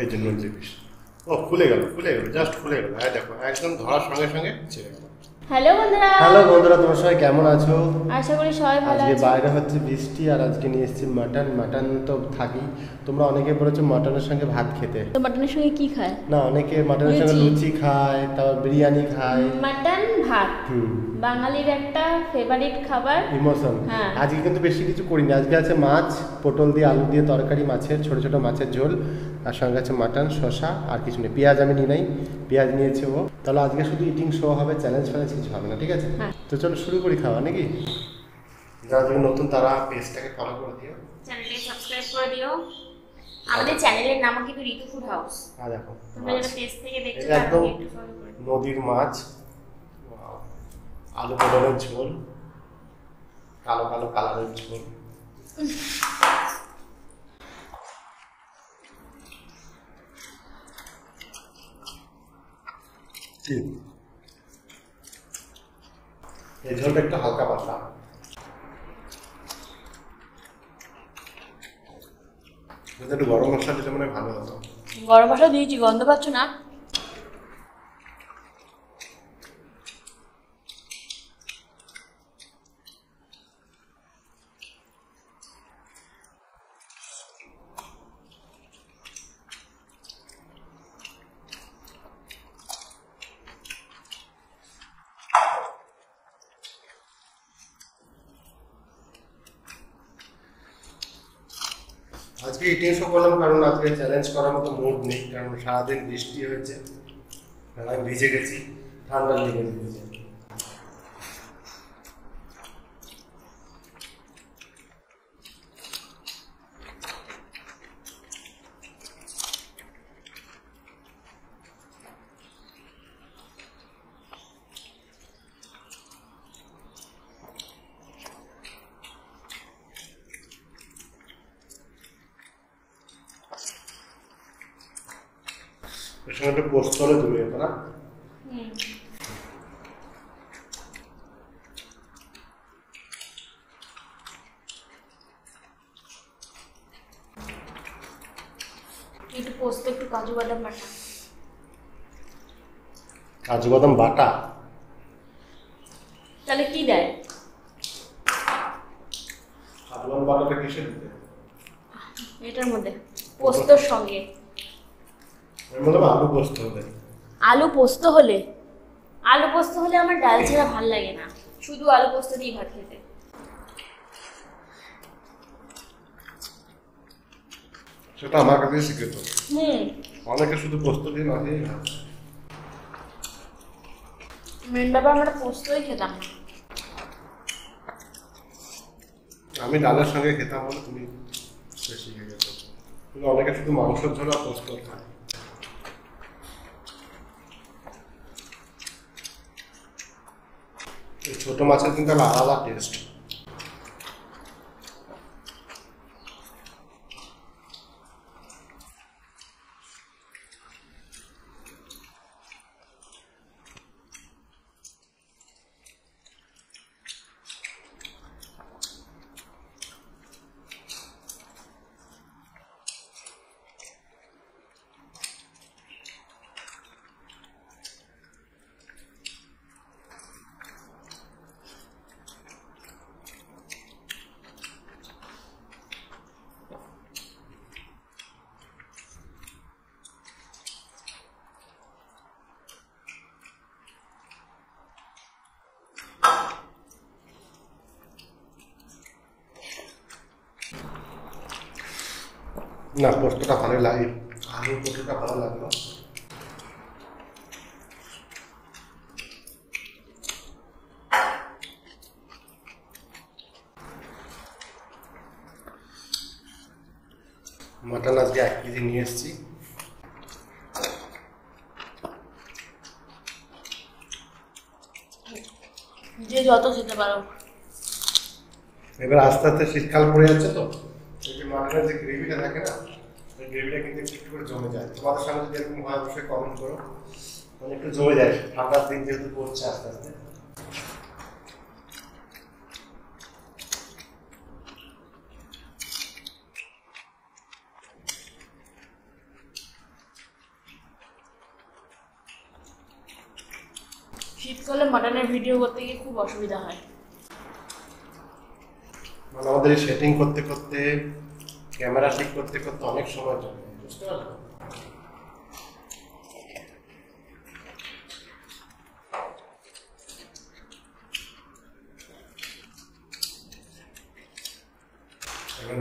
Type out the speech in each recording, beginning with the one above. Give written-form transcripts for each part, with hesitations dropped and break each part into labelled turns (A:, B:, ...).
A: এই জন্য জিনিস ও খুলে গেল জাস্ট খুলে গেল। হ্যাঁ দেখো একদম ধরার সঙ্গে সঙ্গে ছেড়ে গেল।
B: হ্যালো বন্ধুরা
A: তোমরা সবাই কেমন আছো?
B: আশা করি সবাই ভালো
A: আজকে
B: আছো।
A: বাইরে হচ্ছে বৃষ্টি আর আজকে নিয়ে এসেছি মাটন তো থাকি। তোমরা অনেকে বলেছো মাটনের সঙ্গে ভাত খেতে।
B: তো মাটনের সঙ্গে কি খায়?
A: না অনেকে মাটনের সঙ্গে লুচি খায়, তারপর বিরিয়ানি খায়।
B: মাটন ভাত বাঙালির একটা ফেভারিট খাবার,
A: ইমোশন।
B: হ্যাঁ।
A: আজকে কিন্তু বেশি কিছু করিনি, আজকে আছে মাছ, পটল দিয়ে আলু দিয়ে তরকারি, মাছের ছোট ছোট মাছের ঝোল, আর সঙ্গে আছে মাটন, শসা, আর কিছু নেই। পেঁয়াজ আমি নিই নাই, পেঁয়াজ নিয়েছে ও। তাহলে আজকে শুধু ইটিং শো হবে, চ্যালেঞ্জ ফ্যালেঞ্জ কিছু হবে না, ঠিক আছে? তো চলো শুরু করি খাওয়া নাকি? যারা তুমি নতুন তারা পেজটাকে ফলো করে দিও,
B: চ্যানেলটাকে সাবস্ক্রাইব করে দিও। আমাদের চ্যানেলের নাম কিন্তু ঋতু ফুড হাউস।
A: আর দেখো
B: তোমরা যারা পেজ থেকে দেখছো
A: এটা একদম
B: তারা একটু ফলো করে দিও।
A: নদীর মাছ, আলু পটলের ঝোল, কালো কালো কালারের ঝোল। এই ঝোলটা একটু হালকা পাতলা, যদি একটু গরম মশলা দিতে মানে ভালো হতো।
B: গরম মশলা দিয়েছি, গন্ধ পাচ্ছ না?
A: আজকে ইটিং শো করলাম কারণ আজকে চ্যালেঞ্জ করার মতো মুড নেই, কারণ সারাদিন বৃষ্টি হয়েছে, আমি ভিজে গেছি, ঠান্ডা লেগে গেছে। এর সঙ্গে একটু পোস্ত হলে তুমি যেত না?
B: একটু পোস্ত, একটু কাজু বাদাম বাটা।
A: কাজু বাদাম বাটা?
B: তাহলে কি দেয়?
A: কাজু বাদাম বাটাটা কিসে দিতে?
B: এটার মধ্যে পোস্তর সঙ্গে।
A: এর মধ্যে আলু পোস্ত হবে।
B: আলু পোস্ত হলে আমার ডাল ছাড়া ভাল লাগে না, শুধু আলু পোস্ত দিয়ে ভাত খেতে।
A: সেটা আমার কাছে শিখেছ। অনেকে শুধু পোস্ত দিয়ে না দিয়ে না।
B: মেন ব্যাপার আমরা পোস্তই খেতাম না।
A: আমি ডালের সঙ্গে খেতাম বলে তুমি শিখে গেছো। কিন্তু অনেকে শুধু মাংসের ঝোল আর পোস্ত খায়। ছোট মাছের কিন্তু আলাদা টেস্ট। না পোস্তটা ভালো লাগে, আলু পোস্তটা ভালো লাগলো। মাটন আজকে 1 কেজি নিয়ে এসেছি।
B: যে যত খেতে পারো।
A: এবার আস্তে আস্তে শীতকাল পড়ে যাচ্ছে তো, এই যে মাটনের যে গ্রেভিটা থাকে না, এই গ্রেভিটা কিন্তু একটু করে জমে যায়। তোমাদের সামনে যদি এরকম হয় অবশ্যই কমেন্ট করো। মানে একটু জমে যায়, ঠান্ডার দিন যেহেতু পড়ছে আস্তে আস্তে।
B: শীতকালে মাটনের ভিডিও করতে গিয়ে খুব অসুবিধা হয়।
A: মানে আমাদের সেটিং করতে করতে, ক্যামেরা ঠিক করতে করতে অনেক সময় চলে, বুঝতে পারছো? এখন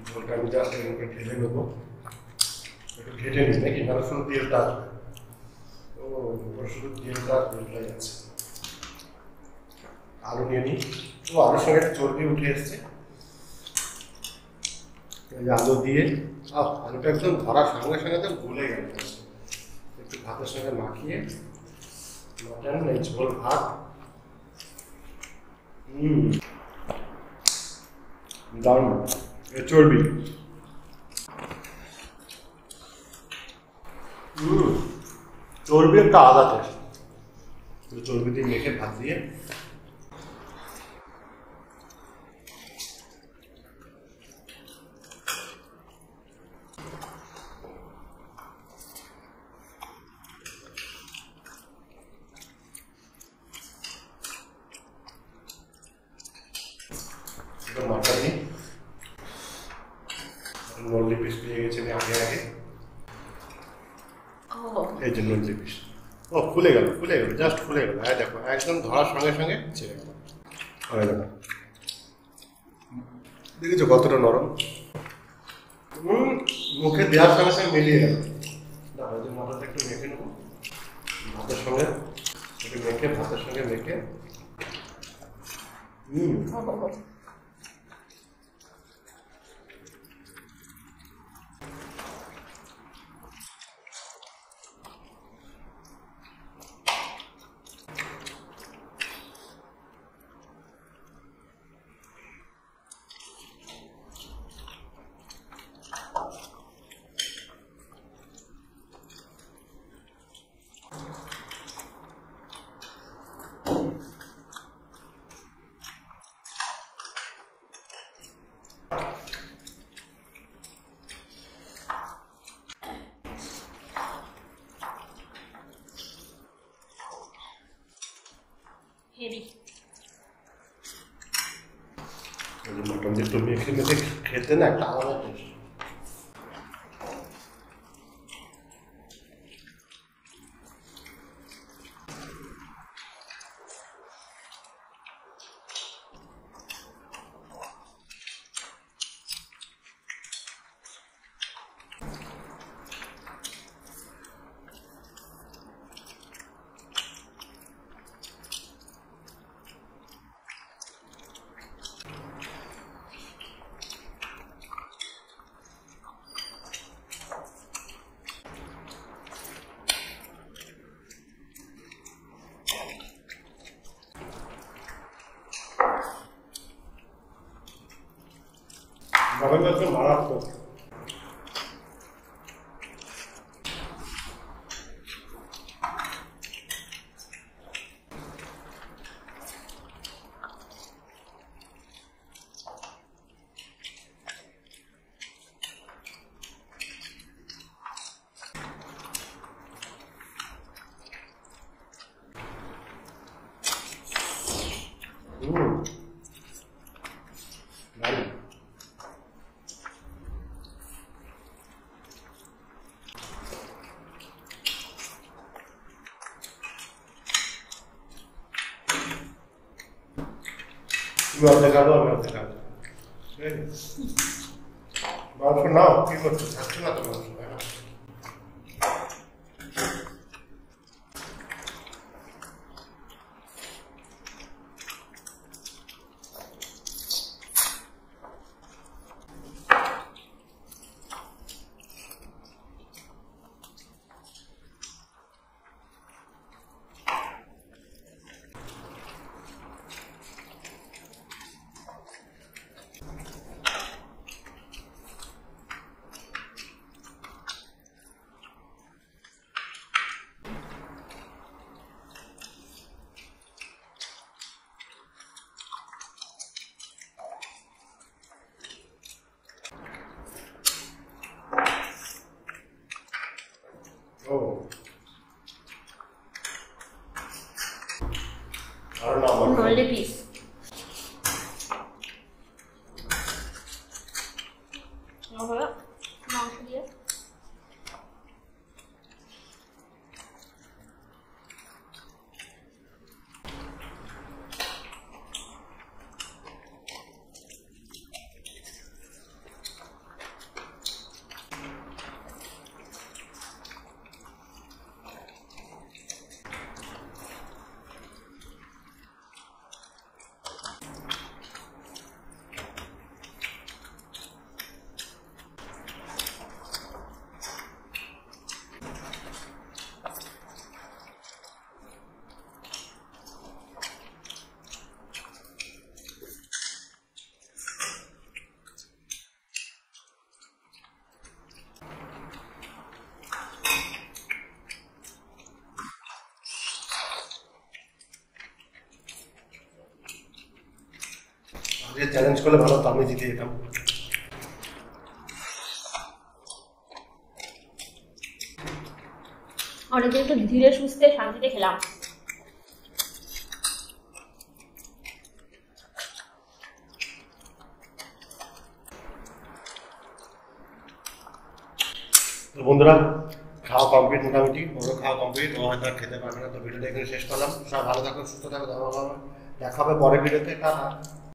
A: ঝোলটা আমি জাস্ট এখানে ঢেলে নেবো, একটু ঘেটে নিই নাকি, মানে শুধু তেলটা আসবে। ও শুধু তেলটাই আছে। আলু নিয়ে নিই, ও আলুর সঙ্গে একটা চর্বি উঠে এসছে, আলু দিয়ে আলুটা একদম ধরার সঙ্গে সঙ্গে তো গলে গেল, একটু ভাতের সঙ্গে মাখিয়ে মটন এই ঝোল ভাত। দারুণ চর্বি। চর্বি একটা আলাদা টেস্ট, চর্বি দিয়ে মেখে ভাত দিয়ে। মাটন নল্লি পিস পেয়ে গেছে আমি আগে এই যে নল্লি পিস। ও খুলে গেল জাস্ট খুলে গেল। হ্যাঁ দেখো একদম ধরার সঙ্গে সঙ্গে ছেড়ে গেল। দেখো দেখেছো কতটা নরম, মুখে দেওয়ার সঙ্গে সঙ্গে মিলিয়ে গেল। দেখো যে মটনটা একটু মেখে নেবো ভাতের সঙ্গে, একটু মেখে ভাতের সঙ্গে মেখে। মটন দিয়ে একটু মেখে মেখে খেতে না একটা আলাদা টেস্ট। গরমে তো মারাত্মক। তুমি অর্ধেক খাবো, আমি অর্ধেক খাবো। মাংস নাও, কি করছো? খাচ্ছো না তো মাংস?
B: only piece. মাংস দিয়ে
A: চ্যালেঞ্জ করলে ভালো তো আমি জিতে যেতাম।
B: অনেকদিন একটু ধীরে সুস্থে শান্তিতে খেলাম।
A: তো বন্ধুরা খাওয়া কমপ্লিট, মোটামুটি ওরও খাওয়া কমপ্লিট, ও হয়তো আর খেতে পারবে না। তো ভিডিওটা এখানে শেষ করলাম। সবাই ভালো থাকো, সুস্থ থাকো, দেখা হবে পরের ভিডিওতে। টাটা।